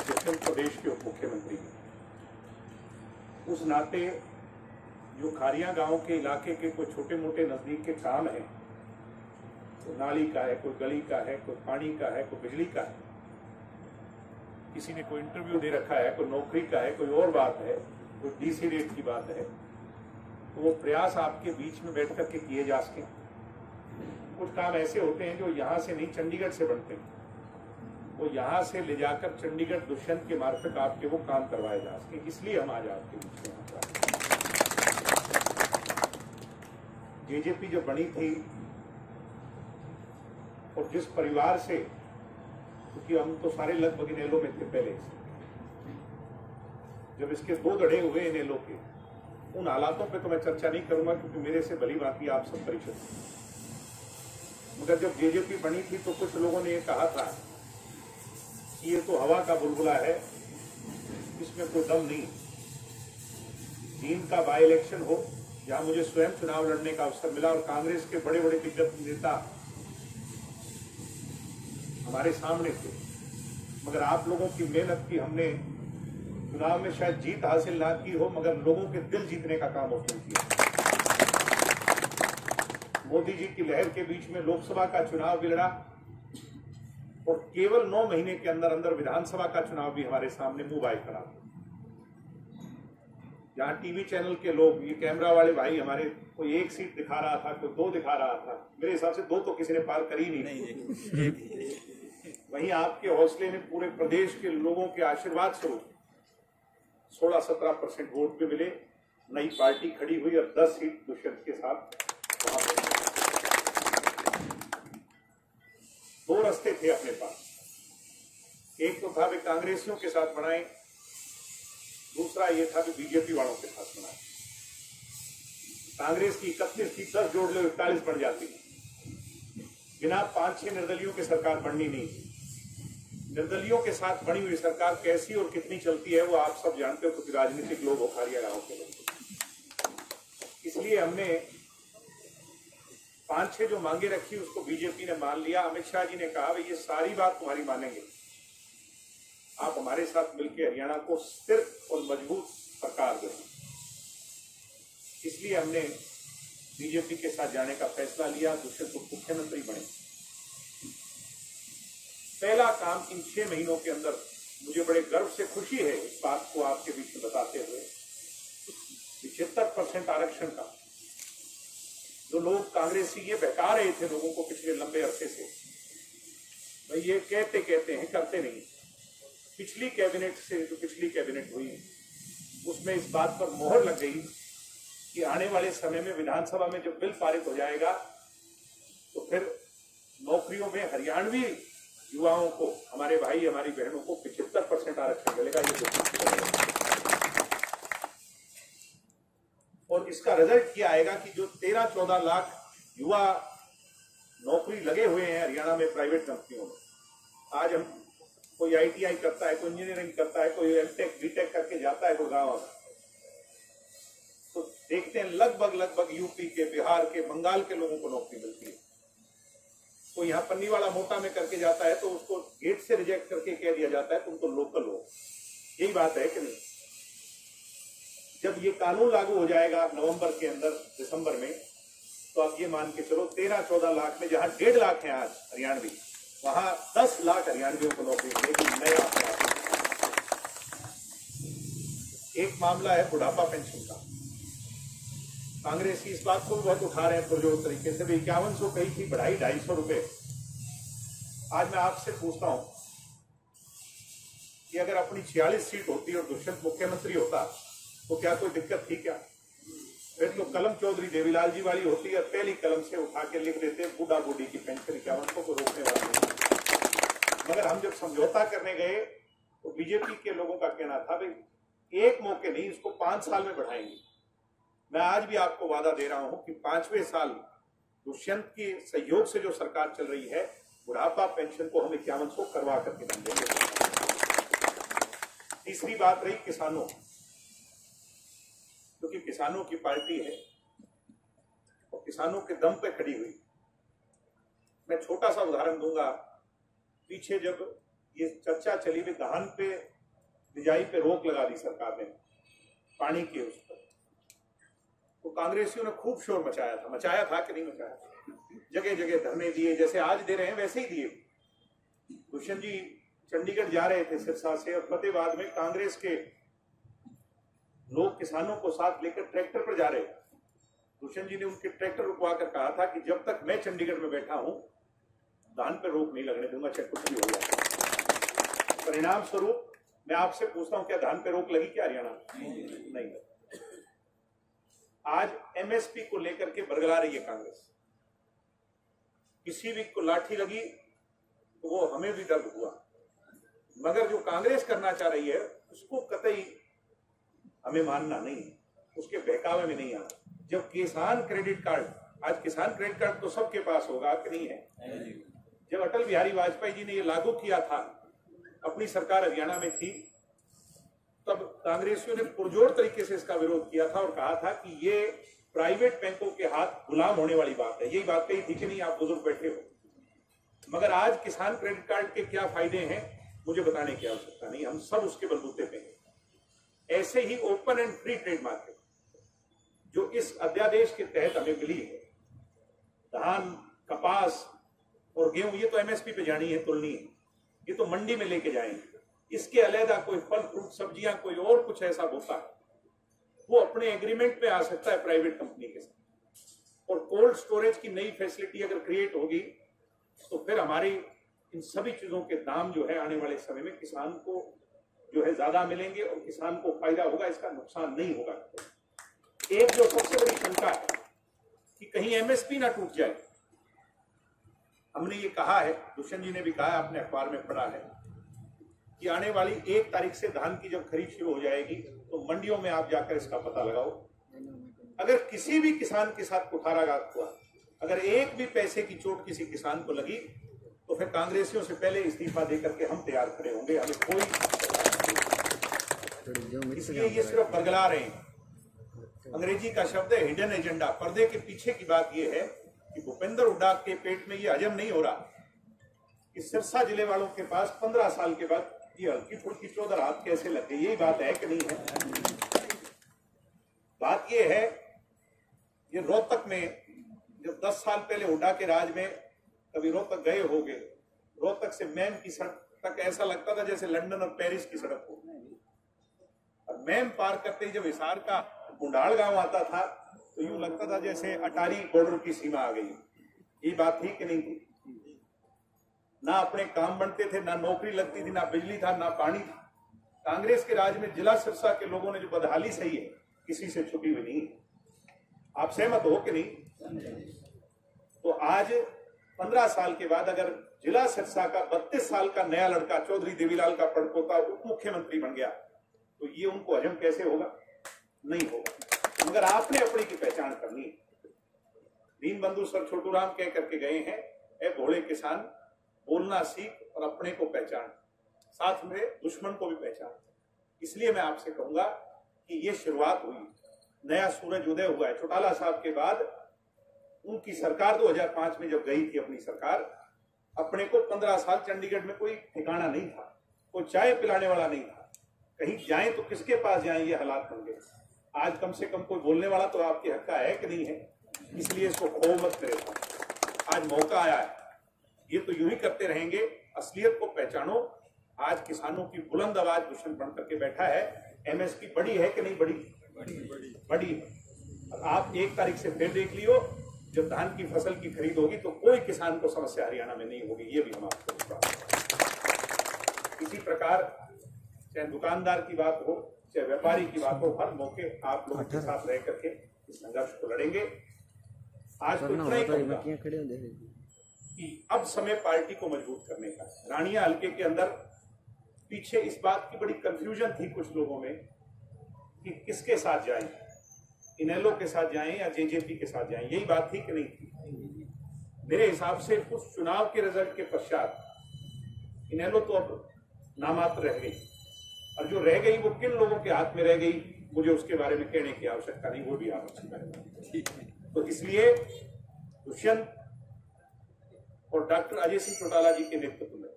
दुष्यंत प्रदेश के उप मुख्यमंत्री हैं। उस नाते जो खारिया गांव के इलाके के कोई छोटे मोटे नजदीक के काम हैं, कोई नाली का है, कोई गली का है, कोई पानी का है, कोई बिजली का है, किसी ने कोई इंटरव्यू दे रखा है, कोई नौकरी का है, कोई और बात है, कोई डीसी रेट की बात है, तो वो प्रयास आपके बीच में बैठ करके किए जा सके। कुछ काम ऐसे होते हैं जो यहाँ से नहीं चंडीगढ़ से बनते हैं, वो यहाँ से ले जाकर चंडीगढ़ दुष्यंत के मार्फत आपके वो काम करवाए जा सके, इसलिए हम आज आपके बीच में आता है। जेजेपी जो बनी थी और जिस परिवार से, क्योंकि हम तो सारे लगभग इनेलो में थे पहले से, जब इसके दो दड़े हुए इनेलो के, उन हालातों पे तो मैं चर्चा नहीं करूंगा क्योंकि मेरे से भली भांति आप सब परिचित हैं। मगर जब जेजेपी बनी थी तो कुछ लोगों ने ये कहा था कि ये तो हवा का बुलबुला है, इसमें कोई दम नहीं। जींद का बाई इलेक्शन हो, जहां मुझे स्वयं चुनाव लड़ने का अवसर मिला और कांग्रेस के बड़े बड़े दिग्गज नेता हमारे सामने थे, मगर आप लोगों की मेहनत की हमने चुनाव में शायद जीत हासिल ना की हो, मगर लोगों के दिल जीतने का काम उसने किया। मोदी जी की लहर के बीच में लोकसभा का चुनाव भी लड़ा और केवल 9 महीने के अंदर अंदर विधानसभा का चुनाव भी हमारे सामने मुंह बाई खड़ा। जहां टीवी चैनल के लोग, ये कैमरा वाले भाई हमारे, कोई 1 सीट दिखा रहा था, कोई 2 दिखा रहा था, मेरे हिसाब से 2 तो किसी ने पार करी नहीं। वहीं आपके हौसले ने पूरे प्रदेश के लोगों के आशीर्वाद स्वरूप 16-17% वोट भी मिले, नई पार्टी खड़ी हुई और 10 सीट दुष्यंत के साथ वहां पर। 2 रास्ते थे अपने पास, एक तो था वे कांग्रेसियों के साथ बनाए, दूसरा ये था कि बीजेपी वालों के साथ बनाए। कांग्रेस की 31 थी, 10 जोड़ लो 41 बढ़ जाती। बिना 5-6 निर्दलियों की सरकार बननी नहीं थी। निर्दलियों के साथ बनी हुई सरकार कैसी और कितनी चलती है वो आप सब जानते हो, क्योंकि राजनीतिक लोग हो, खारिया गांव के लोग। इसलिए हमने 5-6 जो मांगे रखी उसको बीजेपी ने मान लिया। अमित शाह जी ने कहा भाई ये सारी बात तुम्हारी मानेंगे, आप हमारे साथ मिलकर हरियाणा को स्थिर और मजबूत सरकार दें। इसलिए हमने बीजेपी के साथ जाने का फैसला लिया, दुष्यंत उप मुख्यमंत्री बने। पहला काम इन 6 महीनों के अंदर, मुझे बड़े गर्व से खुशी है इस बात को आपके बीच में बताते हुए, 75% आरक्षण का जो लोग कांग्रेसी ये बहका रहे थे लोगों को पिछले लंबे अरसे से, भाई ये कहते हैं करते नहीं। पिछली कैबिनेट से जो पिछली कैबिनेट हुई उसमें इस बात पर मोहर लग गई कि आने वाले समय में विधानसभा में जब बिल पारित हो जाएगा तो फिर नौकरियों में हरियाणवी युवाओं को, हमारे भाई हमारी बहनों को 75% आरक्षण मिलेगा। ये और इसका रिजल्ट क्या आएगा कि जो 13-14 लाख युवा नौकरी लगे हुए हैं हरियाणा में प्राइवेट कंपनियों में, आज हम कोई ITI करता है, कोई इंजीनियरिंग करता है, कोई एमटेक बीटेक करके जाता है कोई गाँव में, तो देखते हैं लगभग यूपी के, बिहार के, बंगाल के लोगों को नौकरी मिलती है। कोई यहाँ पन्नीवाड़ा मोटा में करके जाता है तो उसको गेट से रिजेक्ट करके कह दिया जाता है तुम तो लोकल हो। यही बात है कि नहीं? जब ये कानून लागू हो जाएगा नवंबर के अंदर, दिसंबर में, तो आप ये मान के चलो 13-14 लाख में जहां 1.5 लाख है आज हरियाणवी, वहां 10 लाख हरियाणवियों को नौकरी मिलेगी। नया एक मामला है बुढ़ापा पेंशन का। कांग्रेसी इस बात को बहुत उठा रहे हैं पुरजोर तरीके से, 5100 कही थी, बढ़ाई 250 रुपए। आज मैं आपसे पूछता हूं कि अगर अपनी 46 सीट होती और दुष्यंत मुख्यमंत्री होता तो क्या कोई दिक्कत थी क्या? फिर तो कलम चौधरी देवीलाल जी वाली होती है, पहली कलम से उठा के लिख देते बूढ़ा बूढ़ी की पेंशन 5100 को रोकने वाला नहीं। मगर हम जब समझौता करने गए तो बीजेपी के लोगों का कहना था भाई एक मौके नहीं, इसको 5 साल में बढ़ाएंगे। मैं आज भी आपको वादा दे रहा हूं कि 5वें साल दुष्यंत के सहयोग से जो सरकार चल रही है, बुढ़ापा पेंशन को हम 5100 करवा करके देंगे। तीसरी बात रही किसानों, क्योंकि किसानों की पार्टी है और किसानों के दम पे खड़ी हुई। मैं छोटा सा उदाहरण दूंगा। पीछे जब ये चर्चा चली भी धान पे बिजाई पे रोक लगा दी सरकार ने पानी के उस पर। तो कांग्रेसियों ने खूब शोर मचाया था कि नहीं मचाया था? जगह जगह धरने दिए, जैसे आज दे रहे हैं वैसे ही दिए। दुष्यंत जी चंडीगढ़ जा रहे थे सिरसा से, और फतेहाबाद में कांग्रेस के लोग किसानों को साथ लेकर ट्रैक्टर पर जा रहे थे। दुष्यंत जी ने उनके ट्रैक्टर रुकवा कर कहा था कि जब तक मैं चंडीगढ़ में बैठा हूं धान पर रोक नहीं लगने दूंगा, चाहे कुछ भी हो जाए। परिणाम स्वरूप मैं आपसे पूछता हूं, क्या धान पर रोक लगी क्या हरियाणा? नहीं। आज एमएसपी को लेकर के बरगला रही है कांग्रेस। किसी भी को लाठी लगी तो वो हमें भी दर्द हुआ, मगर जो कांग्रेस करना चाह रही है उसको कतई हमें मानना नहीं, उसके बहकावे में नहीं आना। जब किसान क्रेडिट कार्ड, आज किसान क्रेडिट कार्ड तो सबके पास होगा कि नहीं है? जब अटल बिहारी वाजपेयी जी ने ये लागू किया था, अपनी सरकार हरियाणा में थी, तब कांग्रेसियों ने पुरजोर तरीके से इसका विरोध किया था और कहा था कि ये प्राइवेट बैंकों के हाथ गुलाम होने वाली बात है। यही बात कही थी कि नहीं? आप बुजुर्ग बैठे हो। मगर आज किसान क्रेडिट कार्ड के क्या फायदे हैं मुझे बताने की आवश्यकता नहीं, हम सब उसके बलबूते पे हैं। ऐसे ही open and free trade market जो इस अध्यादेश के तहत हमें मिली है, धान, कपास और गेहूं, ये तो एमएसपी पे जानी है, तुलनी है, ये तो मंडी में लेके जाएंगे। इसके अलहदा कोई फल फ्रूट सब्जियां, कोई और कुछ ऐसा होता है, वो अपने एग्रीमेंट में आ सकता है प्राइवेट कंपनी के साथ। और कोल्ड स्टोरेज की नई फैसिलिटी अगर क्रिएट होगी तो फिर हमारी इन सभी चीजों के दाम जो है आने वाले समय में किसान को जो है ज्यादा मिलेंगे और किसान को फायदा होगा, इसका नुकसान नहीं होगा। एक जो सबसे बड़ी शंका है कि कहीं एमएसपी ना टूट जाए, हमने ये कहा है, दुष्यंत जी ने भी कहा, आपने अखबार में पढ़ा है कि आने वाली 1 तारीख से धान की जब खरीद शुरू हो जाएगी तो मंडियों में आप जाकर इसका पता लगाओ। अगर किसी भी किसान के साथ कुठाराघात हुआ, अगर एक भी पैसे की चोट किसी किसान को लगी, तो फिर कांग्रेसियों से पहले इस्तीफा देकर के हम तैयार खड़े होंगे। हमें कोई, इसलिए ये सिर्फ बरगला रहे हैं। अंग्रेजी का शब्द है हिडन एजेंडा। पर्दे के पीछे की बात यह है कि भूपेंद्र हुड्डा के पेट में ये हजम नहीं हो रहा कि सिरसा जिले वालों के पास 15 साल के बाद ये हल्की फुल्की चौधर हाथ कैसे लग गई। यही बात है कि नहीं है? बात ये है, ये रोहतक में जब 10 साल पहले हुड्डा के राज में कभी रोहतक गए होंगे, रोहतक से मैम की सड़क तक ऐसा लगता था जैसे लंदन और पेरिस की सड़क हो। और मैम पार करते ही जब हिसार का गुंडाल गांव आता था तो यूं लगता था जैसे अटारी बॉर्डर की सीमा आ गई। ये बात थी कि नहीं थी? ना अपने काम बनते थे, ना नौकरी लगती थी, ना बिजली था, ना पानी था। कांग्रेस के राज में जिला सिरसा के लोगों ने जो बदहाली सही है, किसी से छुपी हुई नहीं। आप सहमत हो कि नहीं? तो आज 15 साल के बाद अगर जिला सिरसा का 32 साल का नया लड़का चौधरी देवीलाल का पड़पोता उप मुख्यमंत्री बन गया तो ये उनको हजम कैसे होगा? नहीं होगा। मगर आपने अपनी की पहचान करनी है। दीनबंधु सर छोटू राम कह करके गए हैं, ए भोले किसान, बोलना सीख और अपने को पहचान, साथ में दुश्मन को भी पहचान। इसलिए मैं आपसे कहूंगा कि ये शुरुआत हुई, नया सूरज उदय हुआ है। चौटाला साहब के बाद उनकी सरकार 2005 में जब गई थी अपनी सरकार, अपने को 15 साल चंडीगढ़ में कोई ठिकाना नहीं था, कोई चाय पिलाने वाला नहीं था। कहीं जाएं तो किसके पास जाएं, ये हालात बन गए। आज कम से कम कोई बोलने वाला तो आपके हक का है कि नहीं है? इसलिए इसको खो मत करें। आज मौका आया है, ये तो यूं ही करते रहेंगे। असलियत को पहचानो। आज किसानों की बुलंद आवाज दुश्मन बन करके बैठा है। एमएसपी बड़ी है कि नहीं बड़ी? बड़ी है। आप 1 तारीख से फिर देख लियो, जब धान की फसल की खरीद होगी तो कोई किसान को समस्या हरियाणा में नहीं होगी। ये भी हम आपको बताते। इसी प्रकार चाहे दुकानदार की बात हो, चाहे व्यापारी की बात हो, हर मौके आप लोगों के साथ रह करके इस संघर्ष को लड़ेंगे। आज तो इतना ही कहूंगा कि अब समय पार्टी को मजबूत करने का। रानिया हल्के के अंदर पीछे इस बात की बड़ी कंफ्यूजन थी कुछ लोगों में कि किसके साथ जाएं, इनेलो के साथ जाएं या जेजेपी के साथ जाएं। यही बात थी कि नहीं थी? मेरे हिसाब से उस चुनाव के रिजल्ट के पश्चात इनेलो तो अब नामात्र रह गई, और जो रह गई वो किन लोगों के हाथ में रह गई मुझे उसके बारे में कहने की आवश्यकता नहीं, वो भी आप तो इसलिए दुष्यंत और डॉक्टर अजय सिंह चौटाला जी के नेतृत्व में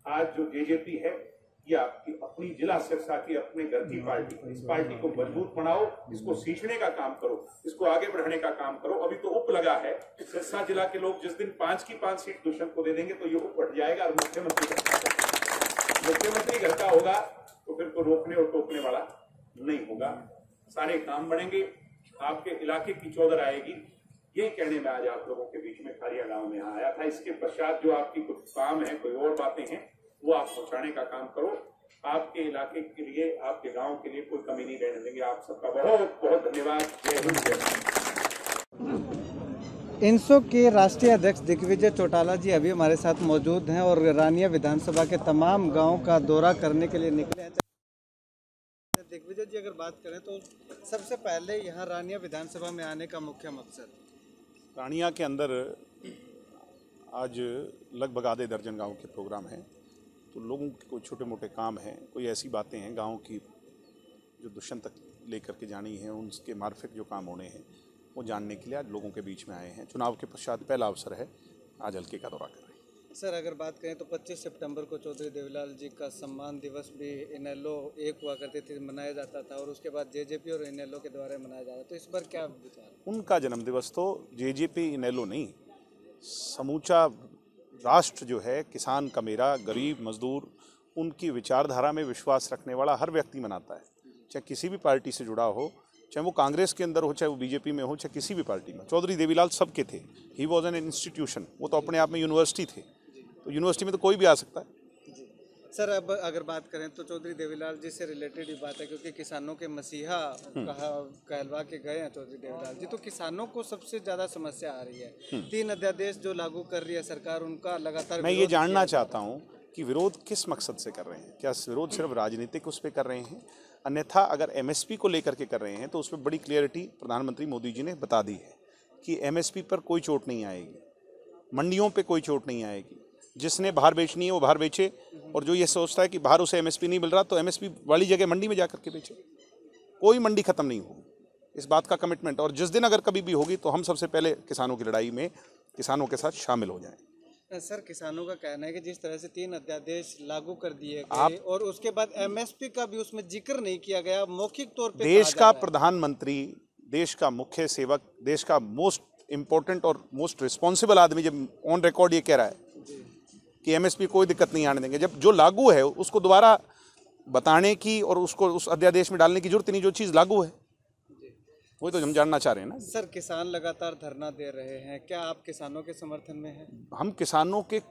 आज जो जेजेपी है ये आपकी अपनी जिला सिरसा की अपने घर की पार्टी, इस पार्टी को मजबूत बनाओ, इसको सींचने का काम करो, इसको आगे बढ़ाने का काम करो। अभी तो उप लगा है, सिरसा जिला के लोग जिस दिन 5 की 5 सीट दुष्यंत को दे देंगे तो ये उप बढ़ जाएगा और मुख्यमंत्री घर का होगा तो फिर को रोकने और टोकने वाला नहीं होगा। सारे काम बढ़ेंगे, आपके इलाके की चौधर आएगी। यही कहने में आज आप लोगों के बीच में खारिया गांव में यहाँ आया था। इसके पश्चात जो आपकी कुछ काम है, कोई और बातें हैं, वो आप पहुंचाने का काम करो। आपके इलाके के लिए, आपके गांव के लिए कोई कमी नहीं रहने देंगे। आप सबका बहुत बहुत धन्यवाद। जय हिंद, जय भारत। इनसो के राष्ट्रीय अध्यक्ष दिग्विजय चौटाला जी अभी हमारे साथ मौजूद हैं और रानिया विधानसभा के तमाम गांव का दौरा करने के लिए निकले हैं। दिग्विजय जी, अगर बात करें तो सबसे पहले यहाँ रानिया विधानसभा में आने का मुख्य मकसद? रानिया के अंदर आज लगभग आधे दर्जन गांव के प्रोग्राम हैं, तो लोगों के कोई छोटे मोटे काम हैं, कोई ऐसी बातें हैं गांव की जो दुष्यंत तक लेकर के जानी है, उनके मार्फिक जो काम होने हैं वो जानने के लिए आज लोगों के बीच में आए हैं। चुनाव के पश्चात पहला अवसर है, आज हल्के का दौरा कर रहे हैं। सर, अगर बात करें तो 25 सितंबर को चौधरी देवीलाल जी का सम्मान दिवस भी इनेलो एक हुआ करते थे, मनाया जाता था, और उसके बाद जेजेपी और इनेलो के द्वारा मनाया जा रहा है, तो इस बार क्या विचार? उनका जन्मदिवस तो जेजेपी इनेलो नहीं, समूचा राष्ट्र जो है, किसान का मेरा, गरीब मजदूर, उनकी विचारधारा में विश्वास रखने वाला हर व्यक्ति मनाता है, चाहे किसी भी पार्टी से जुड़ा हो, चाहे वो कांग्रेस के अंदर हो, चाहे वो बीजेपी में हो, चाहे किसी भी पार्टी में। चौधरी देवीलाल सबके थे। ही वॉज एन इंस्टीट्यूशन, वो तो अपने आप में यूनिवर्सिटी थे, तो यूनिवर्सिटी में तो कोई भी आ सकता है। सर, अब अगर बात करें तो चौधरी देवीलाल जी से रिलेटेड ही बात है, क्योंकि किसानों के मसीहा कहलवा के गए हैं चौधरी देवीलाल जी, तो किसानों को सबसे ज़्यादा समस्या आ रही है। 3 अध्यादेश जो लागू कर रही है सरकार, उनका लगातार मैं ये जानना चाहता हूँ कि विरोध किस मकसद से कर रहे हैं? क्या विरोध सिर्फ राजनीतिक उस पर कर रहे हैं? अन्यथा अगर एमएसपी को लेकर के कर रहे हैं तो उसमें बड़ी क्लियरिटी प्रधानमंत्री मोदी जी ने बता दी है कि एमएसपी पर कोई चोट नहीं आएगी, मंडियों पे कोई चोट नहीं आएगी। जिसने बाहर बेचनी है वो बाहर बेचे, और जो ये सोचता है कि बाहर उसे एमएसपी नहीं मिल रहा तो एमएसपी वाली जगह मंडी में जाकर के बेचे। कोई मंडी खत्म नहीं होगी, इस बात का कमिटमेंट। और जिस दिन अगर कभी भी होगी तो हम सबसे पहले किसानों की लड़ाई में किसानों के साथ शामिल हो जाएं। सर, किसानों का कहना है कि जिस तरह से 3 अध्यादेश लागू कर दिए गए और उसके बाद एमएसपी का भी उसमें जिक्र नहीं किया गया, मौखिक तौर पे देश का प्रधानमंत्री, देश का मुख्य सेवक, देश का मोस्ट इम्पोर्टेंट और मोस्ट रिस्पॉन्सिबल आदमी जब ऑन रिकॉर्ड ये कह रहा है कि एमएसपी कोई दिक्कत नहीं आने देंगे, जब जो लागू है उसको दोबारा बताने की और उसको उस अध्यादेश में डालने की जरूरत नहीं। जो चीज़ लागू है वही तो हम जानना चाह रहे हैं ना। सर, किसान लगातार धरना दे रहे हैं, क्या आप किसानों के समर्थन में हैं? हम किसानों के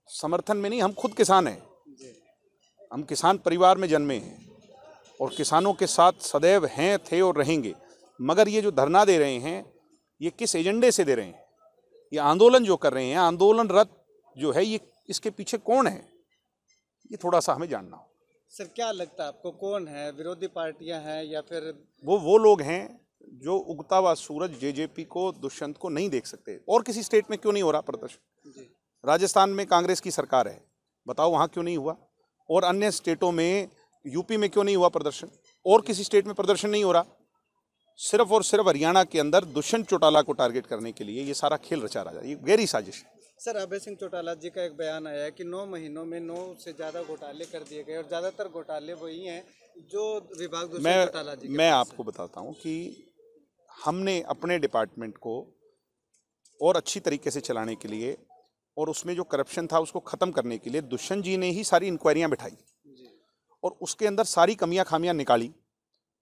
समर्थन में नहीं, हम खुद किसान हैं। हम किसान परिवार में जन्मे हैं और किसानों के साथ सदैव हैं, थे और रहेंगे। मगर ये जो धरना दे रहे हैं ये किस एजेंडे से दे रहे हैं? ये आंदोलन जो कर रहे हैं, आंदोलनरत जो है, ये इसके पीछे कौन है, ये थोड़ा सा हमें जानना हो। सर, क्या लगता है आपको, कौन है? विरोधी पार्टियां हैं या फिर वो लोग हैं जो उगता हुआ सूरज जेजेपी को, दुष्यंत को नहीं देख सकते? और किसी स्टेट में क्यों नहीं हो रहा प्रदर्शन? राजस्थान में कांग्रेस की सरकार है, बताओ वहाँ क्यों नहीं हुआ? और अन्य स्टेटों में, यूपी में क्यों नहीं हुआ प्रदर्शन? और किसी स्टेट में प्रदर्शन नहीं हो रहा? सिर्फ और सिर्फ हरियाणा के अंदर दुष्यंत चौटाला को टारगेट करने के लिए ये सारा खेल रचा रहा है। ये गहरी साजिश है। सर, अभय सिंह चौटाला जी का एक बयान आया है कि 9 महीनों में 9 से ज़्यादा घोटाले कर दिए गए, और ज़्यादातर घोटाले वही हैं जो विभाग दुष्यंत चौटाला जी। मैं आपको बताता हूँ कि हमने अपने डिपार्टमेंट को और अच्छी तरीके से चलाने के लिए और उसमें जो करप्शन था उसको ख़त्म करने के लिए दुष्यंत जी ने ही सारी इंक्वायरियाँ बिठाई और उसके अंदर सारी कमियां खामियां निकाली।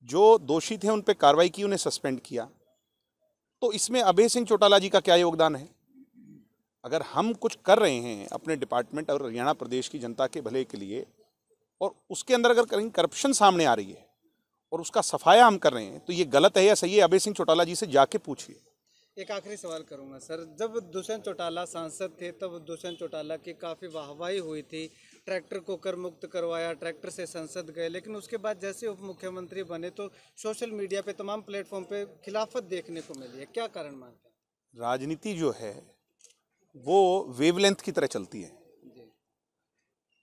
जो दोषी थे उन पे कार्रवाई की, उन्हें सस्पेंड किया। तो इसमें अभय सिंह चौटाला जी का क्या योगदान है? अगर हम कुछ कर रहे हैं अपने डिपार्टमेंट और हरियाणा प्रदेश की जनता के भले के लिए, और उसके अंदर अगर कहीं करप्शन सामने आ रही है और उसका सफाया हम कर रहे हैं, तो ये गलत है या सही है? अभय सिंह चौटाला जी से जाके पूछिए। एक आखिरी सवाल करूंगा सर, जब दुष्यंत चौटाला सांसद थे तब दुष्यंत चौटाला की काफ़ी वाहवाही हुई थी, ट्रैक्टर को कर मुक्त करवाया, ट्रैक्टर से संसद गए, लेकिन उसके बाद जैसे उप मुख्यमंत्री बने तो सोशल मीडिया पे, तमाम प्लेटफॉर्म पे खिलाफत देखने को मिली है, क्या कारण मानते हैं? राजनीति जो है वो वेवलेंथ की तरह चलती है,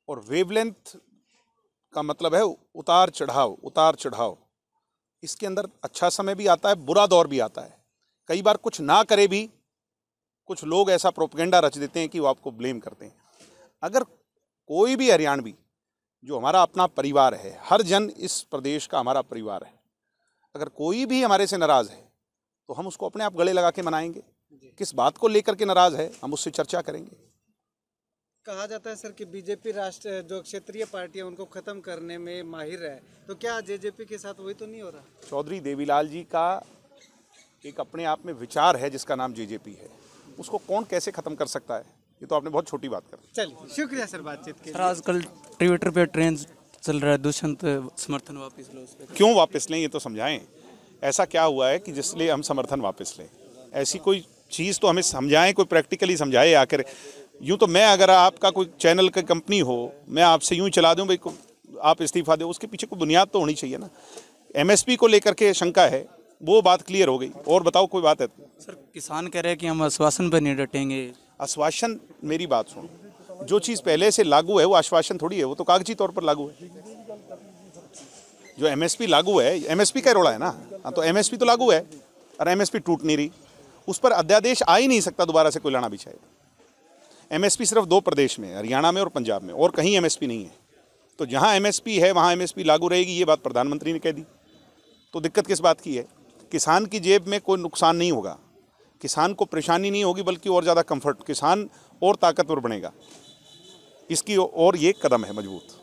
और वेवलेंथ का मतलब है उतार चढ़ाव। इसके अंदर अच्छा समय भी आता है, बुरा दौर भी आता है। कई बार कुछ ना करे भी कुछ लोग ऐसा प्रोपेगेंडा रच देते हैं कि वो आपको ब्लेम करते हैं। अगर कोई भी हरियाणवी जो हमारा अपना परिवार है, हर जन इस प्रदेश का हमारा परिवार है। अगर कोई भी हमारे से नाराज़ है तो हम उसको अपने आप गले लगा के मनाएंगे। किस बात को लेकर के नाराज़ है हम उससे चर्चा करेंगे। कहा जाता है सर कि बीजेपी राष्ट्र जो क्षेत्रीय पार्टियां उनको खत्म करने में माहिर है, तो क्या जेजेपी के साथ वही तो नहीं हो रहा? चौधरी देवीलाल जी का एक अपने आप में विचार है जिसका नाम जेजेपी है, उसको कौन कैसे खत्म कर सकता है? ये तो आपने बहुत छोटी बात कर दी। चलिए, शुक्रिया सर बातचीत के सर लिए। आजकल ट्विटर पे ट्रेंड चल रहा है, दुष्यंत समर्थन वापस लो उस पे। क्यों वापस लें ये तो समझाएं। ऐसा क्या हुआ है कि जिसलिए हम समर्थन वापस लें? ऐसी कोई चीज़ तो हमें समझाएं, कोई प्रैक्टिकली समझाए आकर। यूँ तो मैं अगर आपका कोई चैनल का कंपनी हो, मैं आपसे यूँ चला दूँ भाई आप इस्तीफा दो, उसके पीछे कोई बुनियाद तो होनी चाहिए ना। एमएसपी को लेकर के शंका है, वो बात क्लियर हो गई। और बताओ कोई बात है? सर किसान कह रहे हैं कि हम आश्वासन पर नहीं डटेंगे। आश्वासन, मेरी बात सुनो, जो चीज़ पहले से लागू है वो आश्वासन थोड़ी है, वो तो कागजी तौर पर लागू है। जो एमएसपी लागू है, एमएसपी का रोड़ा है ना। हाँ, तो एमएसपी तो लागू है और एमएसपी टूट नहीं रही, उस पर अध्यादेश आ ही नहीं सकता दोबारा से कोई लाना बिछाए। एमएसपी सिर्फ 2 प्रदेश में, हरियाणा में और पंजाब में, और कहीं एमएसपी नहीं है। तो जहाँ एमएसपी है वहाँ एमएसपी लागू रहेगी, ये बात प्रधानमंत्री ने कह दी। तो दिक्कत किस बात की है? किसान की जेब में कोई नुकसान नहीं होगा, किसान को परेशानी नहीं होगी, बल्कि और ज़्यादा कंफर्ट, किसान और ताकतवर बनेगा। इसकी और ये कदम है मजबूत।